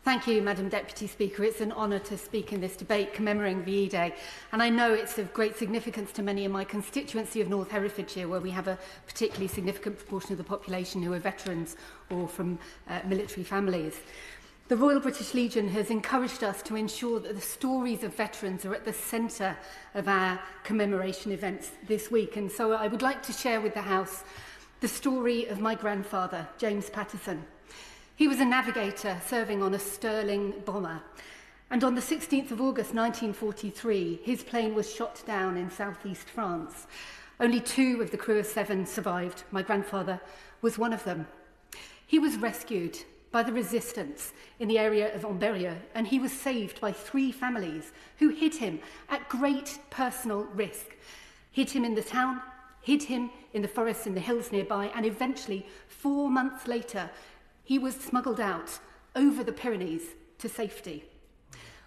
Thank you, Madam Deputy Speaker. It's an honour to speak in this debate commemorating VE Day, and I know it's of great significance to many in my constituency of North Herefordshire, where we have a particularly significant proportion of the population who are veterans or from military families. The Royal British Legion has encouraged us to ensure that the stories of veterans are at the centre of our commemoration events this week, and so I would like to share with the House the story of my grandfather, James Patterson. He was a navigator serving on a Sterling bomber, and on the 16th of August 1943, his plane was shot down in southeast France. Only 2 of the crew of 7 survived. My grandfather was one of them. He was rescued by the resistance in the area of Amberia, and he was saved by 3 families who hid him at great personal risk. Hid him in the town, hid him in the forests in the hills nearby, and eventually, 4 months later, he was smuggled out over the Pyrenees to safety.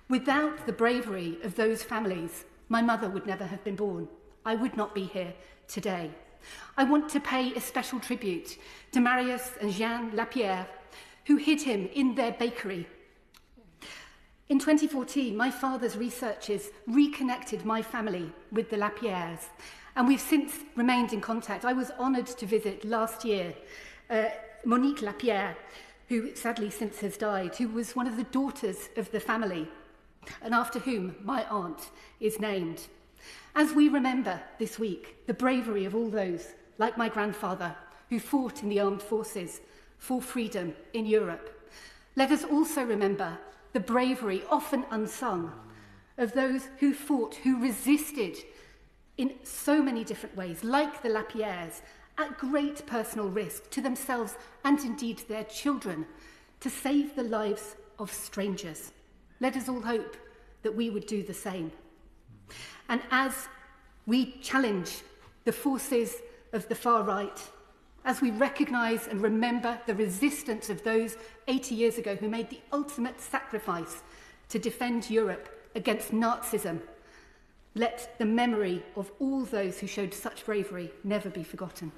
Without the bravery of those families, my mother would never have been born. I would not be here today. I want to pay a special tribute to Marius and Jean Lapierre, who hid him in their bakery. In 2014, my father's researchers reconnected my family with the Lapierres, and we've since remained in contact. I was honoured to visit last year Monique Lapierre, who sadly since has died, who was one of the daughters of the family, and after whom my aunt is named. As we remember this week the bravery of all those, like my grandfather, who fought in the armed forces for freedom in Europe, let us also remember the bravery, often unsung, of those who fought, who resisted in so many different ways, like the Lapierres, at great personal risk to themselves and indeed their children, to save the lives of strangers. Let us all hope that we would do the same. And as we challenge the forces of the far right, as we recognise and remember the resistance of those 80 years ago who made the ultimate sacrifice to defend Europe against Nazism, let the memory of all those who showed such bravery never be forgotten.